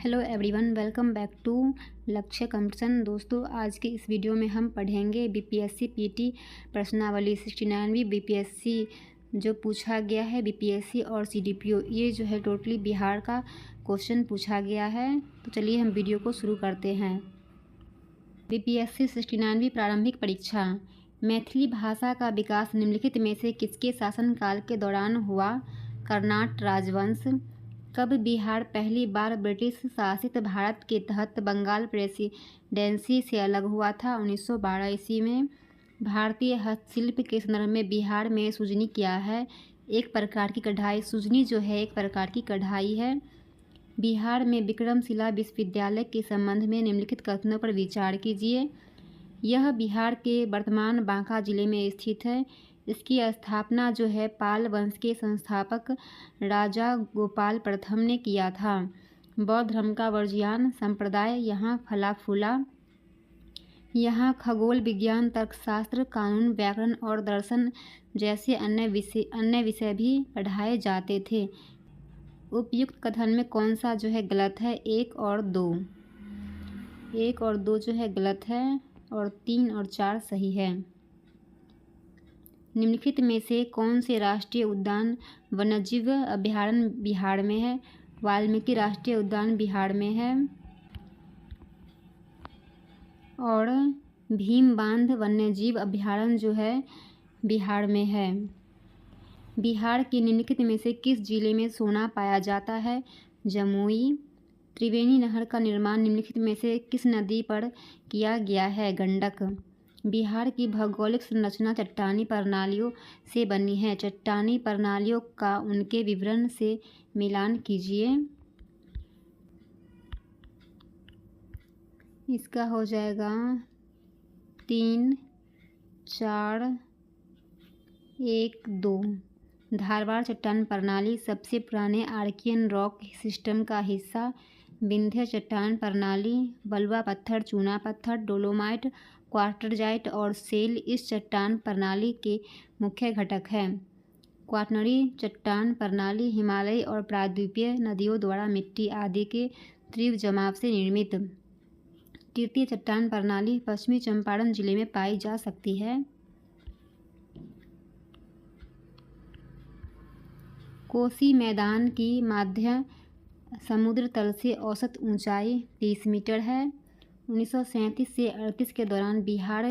Hello everyone, welcome back to Lakshya competition. दोस्तों, आज के इस वीडियो में हम पढ़ेंगे बीपीएससी पीटी प्रश्नावली 69वीं बीपीएससी जो पूछा गया है बीपीएससी और सीडीपीओ। ये जो है टोटली बिहार का क्वेश्चन पूछा गया है। तो चलिए हम वीडियो को शुरू करते हैं। बीपीएससी 69वीं प्रारंभिक परीक्षा। मैथिली भाषा का विकास निम्नलिखित में से किसके शासनकाल के दौरान हुआ? कर्नाट राजवंश। कब बिहार पहली बार ब्रिटिश शासित भारत के तहत बंगाल प्रेसिडेंसी से अलग हुआ था? 1912 ईस्वी में। भारतीय हस्तशिल्प के संदर्भ में बिहार में सुजनी क्या है? एक प्रकार की कढ़ाई। सुजनी जो है एक प्रकार की कढ़ाई है। बिहार में विक्रमशिला विश्वविद्यालय के संबंध में निम्नलिखित कथनों पर विचार कीजिए। यह बिहार के वर्तमान बांका जिले में स्थित है। इसकी स्थापना जो है पाल वंश के संस्थापक राजा गोपाल प्रथम ने किया था। बौद्ध धर्म का वर्जियान संप्रदाय यहाँ फला फूला। यहाँ खगोल विज्ञान, तर्कशास्त्र, कानून, व्याकरण और दर्शन जैसे अन्य विषय भी पढ़ाए जाते थे। उपयुक्त कथन में कौन सा जो है गलत है? 1 और 2। 1 और 2 जो है गलत है और 3 और 4 सही है। निम्नलिखित में से कौन से राष्ट्रीय उद्यान वन्यजीव अभयारण्य बिहार में है? वाल्मीकि राष्ट्रीय उद्यान बिहार में है और भीम बांध वन्यजीव अभयारण्य जो है बिहार में है। बिहार के निम्नलिखित में से किस जिले में सोना पाया जाता है? जमुई। त्रिवेणी नहर का निर्माण निम्नलिखित में से किस नदी पर किया गया है? गंडक। बिहार की भौगोलिक संरचना चट्टानी प्रणालियों से बनी है। चट्टानी प्रणालियों का उनके विवरण से मिलान कीजिए। इसका हो जाएगा 3, 4, 1, 2। धारवाड़ चट्टान प्रणाली सबसे पुराने आर्कियन रॉक सिस्टम का हिस्सा। विंध्य चट्टान प्रणाली बलुआ पत्थर, चूना पत्थर, डोलोमाइट, क्वार्टरजाइट और सेल इस चट्टान प्रणाली के मुख्य घटक हैं। क्वाटरनरी चट्टान प्रणाली हिमालयी और प्रायद्वीपीय नदियों द्वारा मिट्टी आदि के तीव्र जमाव से निर्मित। तृतीय चट्टान प्रणाली पश्चिमी चंपारण जिले में पाई जा सकती है। कोसी मैदान की माध्य समुद्र तल से औसत ऊंचाई 30 मीटर है। 1937 से 38 के दौरान बिहार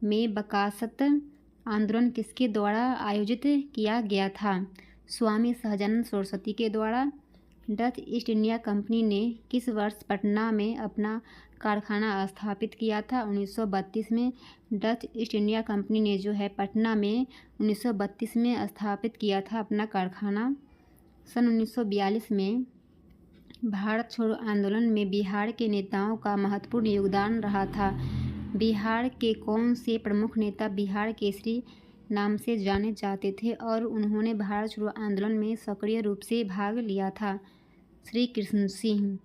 में बकासत आंदोलन किसके द्वारा आयोजित किया गया था? स्वामी सहजानंद सरस्वती के द्वारा। डच ईस्ट इंडिया कंपनी ने किस वर्ष पटना में अपना कारखाना स्थापित किया था? 1932 में। डच ईस्ट इंडिया कंपनी ने जो है पटना में 1932 में स्थापित किया था अपना कारखाना। सन 1942 में भारत छोड़ो आंदोलन में बिहार के नेताओं का महत्वपूर्ण योगदान रहा था। बिहार के कौन से प्रमुख नेता बिहार केसरी नाम से जाने जाते थे और उन्होंने भारत छोड़ो आंदोलन में सक्रिय रूप से भाग लिया था? श्री कृष्ण सिंह।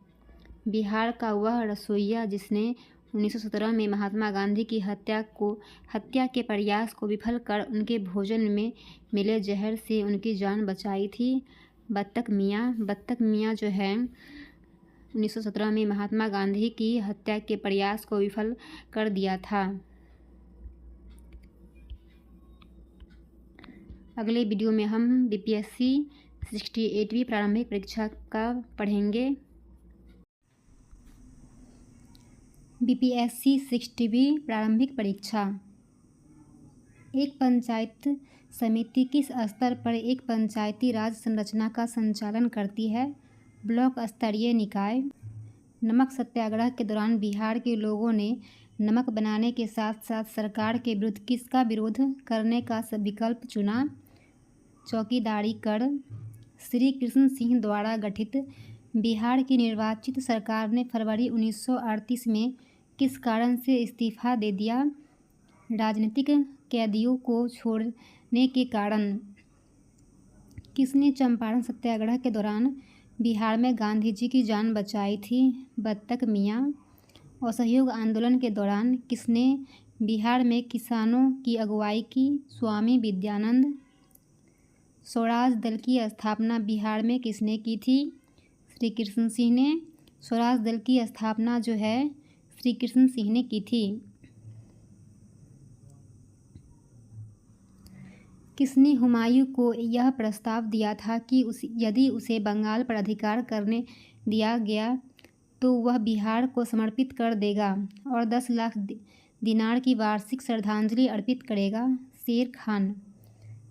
बिहार का वह रसोइया जिसने 1917 में महात्मा गांधी की हत्या के प्रयास को विफल कर उनके भोजन में मिले जहर से उनकी जान बचाई थी? बत्तख मियाँ। बत्तख मियाँ जो है 1917 में महात्मा गांधी की हत्या के प्रयास को विफल कर दिया था। अगले वीडियो में हम बीपीएससी 68वीं प्रारंभिक परीक्षा का पढ़ेंगे। बीपीएससी 60वीं प्रारंभिक परीक्षा। एक पंचायत समिति किस स्तर पर एक पंचायती राज संरचना का संचालन करती है? ब्लॉक स्तरीय निकाय। नमक सत्याग्रह के दौरान बिहार के लोगों ने नमक बनाने के साथ साथ सरकार के विरुद्ध किसका विरोध करने का विकल्प चुना? चौकीदारी कर। श्री कृष्ण सिंह द्वारा गठित बिहार की निर्वाचित सरकार ने फरवरी 1938 में किस कारण से इस्तीफा दे दिया? राजनीतिक कैदियों को छोड़ने के कारण। किसने चंपारण सत्याग्रह के दौरान बिहार में गांधी जी की जान बचाई थी? बत्तख मियाँ। असहयोग आंदोलन के दौरान किसने बिहार में किसानों की अगुवाई की? स्वामी विद्यानंद। स्वराज दल की स्थापना बिहार में किसने की थी? श्री कृष्ण सिंह ने। स्वराज दल की स्थापना जो है श्री कृष्ण सिंह ने की थी। किसने हुमायूं को यह प्रस्ताव दिया था कि यदि उसे बंगाल पर अधिकार करने दिया गया तो वह बिहार को समर्पित कर देगा और 10 लाख दिनार की वार्षिक श्रद्धांजलि अर्पित करेगा? शेर खान।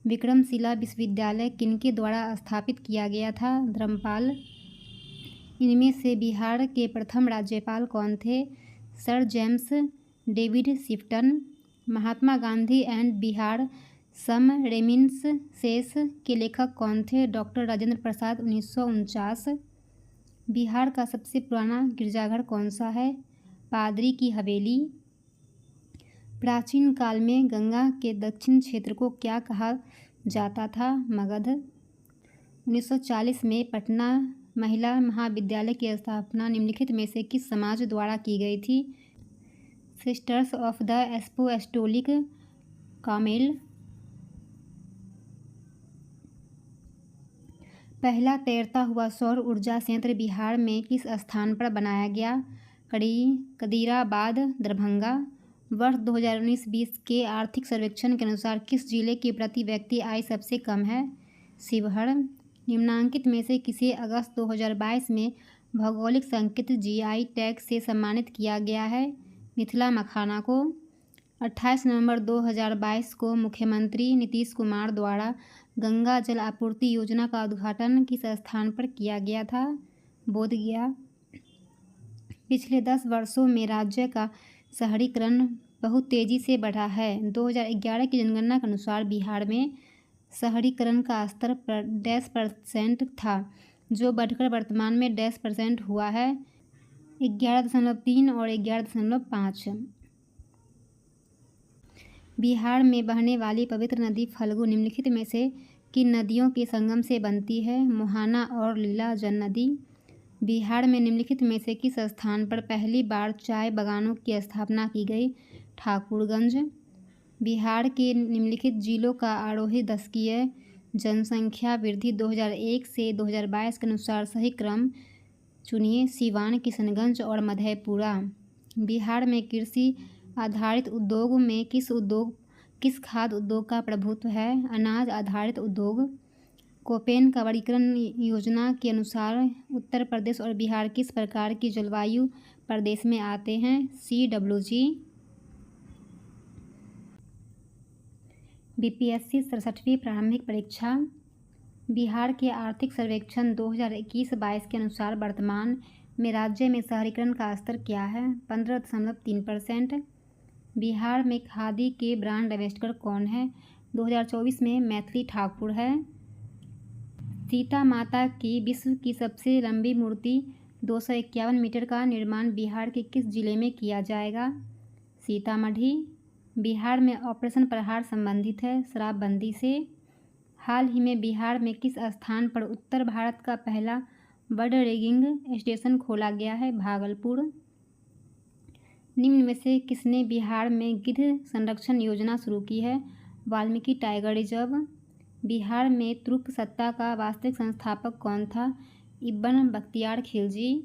विक्रमशिला विश्वविद्यालय किनके द्वारा स्थापित किया गया था? धर्मपाल। इनमें से बिहार के प्रथम राज्यपाल कौन थे? Sir James David Sifton. Mahatma Gandhi and Bihar some reminiscences के लेखक कौन थे? डॉक्टर राजेंद्र प्रसाद। 1949। बिहार का सबसे पुराना गिरजाघर कौन सा है? पादरी की हवेली। प्राचीन काल में गंगा के दक्षिण क्षेत्र को क्या कहा जाता था? मगध। 1940 में पटना महिला महाविद्यालय की स्थापना निम्नलिखित में से किस समाज द्वारा की गई थी? Sisters of the apostolic Carmel. पहला तैरता हुआ सौर ऊर्जा संयंत्र बिहार में किस स्थान पर बनाया गया? कदीराबाद, दरभंगा। वर्ष 2019-20 के आर्थिक सर्वेक्षण के अनुसार किस जिले की प्रति व्यक्ति आय सबसे कम है? शिवहर। निम्नांकित में से किसे अगस्त 2022 में भौगोलिक संकेत GI टैग से सम्मानित किया गया है? मिथिला मखाना को। 28 नवंबर 2022 को मुख्यमंत्री नीतीश कुमार द्वारा गंगा जल आपूर्ति योजना का उद्घाटन किस स्थान पर किया गया था? बोधगया। पिछले 10 वर्षों में राज्य का शहरीकरण बहुत तेजी से बढ़ा है। 2011 की जनगणना के अनुसार बिहार में शहरीकरण का स्तर %% था, जो बढ़कर वर्तमान में %% हुआ है, 11.3 और 11.5। बिहार में बहने वाली पवित्र नदी फल्गु निम्नलिखित में से किन नदियों के संगम से बनती है? मोहाना और लीलाजन नदी। बिहार में निम्नलिखित में से किस स्थान पर पहली बार चाय बागानों की स्थापना की गई? ठाकुरगंज। बिहार के निम्नलिखित जिलों का आरोही दशकीय जनसंख्या वृद्धि 2001 से 2022 के अनुसार सही क्रम चुनिए। सिवान, किशनगंज और मधेपुरा। बिहार में कृषि आधारित उद्योग में किस खाद्य उद्योग का प्रभुत्व है? अनाज आधारित उद्योग। कोपेन का वर्गीकरण योजना के अनुसार उत्तर प्रदेश और बिहार किस प्रकार की जलवायु प्रदेश में आते हैं? CWG। BPSC 67वीं प्रारंभिक परीक्षा। बिहार के आर्थिक सर्वेक्षण 2021-22 के अनुसार वर्तमान में राज्य में शहरीकरण का स्तर क्या है? 15.3%। बिहार में खादी के ब्रांड एम्बेसडर कौन है? 2024 में मैथिली ठाकुर है। सीता माता की विश्व की सबसे लंबी मूर्ति 251 मीटर का निर्माण बिहार के किस जिले में किया जाएगा? सीतामढ़ी। बिहार में ऑपरेशन प्रहार संबंधित है शराबबंदी से। हाल ही में बिहार में किस स्थान पर उत्तर भारत का पहला बर्ड रिगिंग स्टेशन खोला गया है? भागलपुर। निम्न में से किसने बिहार में गिद्ध संरक्षण योजना शुरू की है? Valmiki tiger reserve. बिहार में तुर्क सत्ता का वास्तविक संस्थापक कौन था? इब्न बख्तियार खिलजी।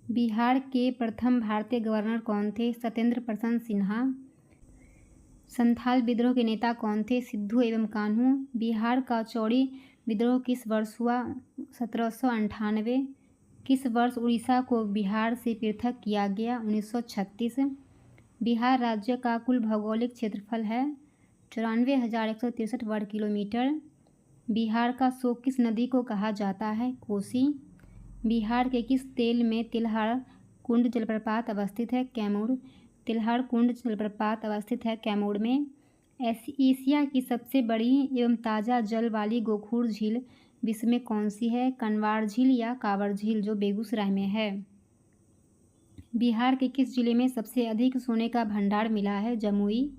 बिहार के प्रथम भारतीय गवर्नर कौन थे? सत्येंद्र प्रसाद सिन्हा। संथाल विद्रोह के नेता कौन थे? सिद्धू एवं कान्हू। बिहार का चौड़ी विद्रोह किस वर्ष हुआ? 1798। किस वर्ष उड़ीसा को बिहार से पृथक किया गया? 1936। बिहार राज्य का कुल भौगोलिक क्षेत्रफल है 94,163 वर्ग किलोमीटर। बिहार का शोक किस नदी को कहा जाता है? कोसी। बिहार के किस तेल में तिलहर कुंड जलप्रपात अवस्थित है? कैमूर। तिलहर कुंड जलप्रपात अवस्थित है कैमूर में। एशिया की सबसे बड़ी एवं ताज़ा जल वाली गोखूर झील विश्व में कौन सी है? कनवार झील या कांवर झील, जो बेगूसराय में है। बिहार के किस जिले में सबसे अधिक सोने का भंडार मिला है? जमुई।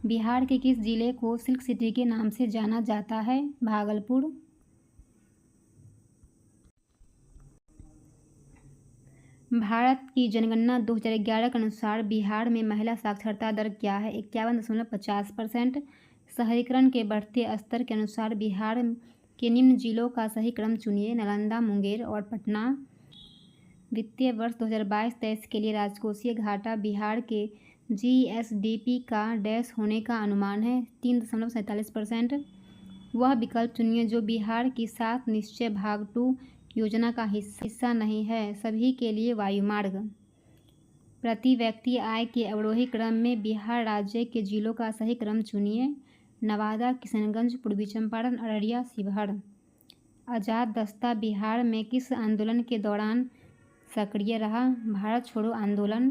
बिहार के किस जिले को सिल्क सिटी के नाम से जाना जाता है? भागलपुर। भारत की जनगणना 2011 के अनुसार बिहार में महिला साक्षरता दर क्या है? 51.50%। शहरीकरण के बढ़ते स्तर के अनुसार बिहार के निम्न जिलों का सही क्रम चुनिए: नालंदा, मुंगेर और पटना। वित्तीय वर्ष 2022-23 के लिए राजकोषीय घाटा बिहार के जीएसडीपी का डैश होने का अनुमान है 3.47%। वह विकल्प चुनिए जो बिहार की 7 निश्चय भाग 2 योजना का हिस्सा नहीं है। सभी के लिए वायुमार्ग। प्रति व्यक्ति आय के अवरोही क्रम में बिहार राज्य के जिलों का सही क्रम चुनिए: नवादा, किशनगंज, पूर्वी चंपारण, अररिया, शिवहर। आज़ाद दस्ता बिहार में किस आंदोलन के दौरान सक्रिय रहा? भारत छोड़ो आंदोलन,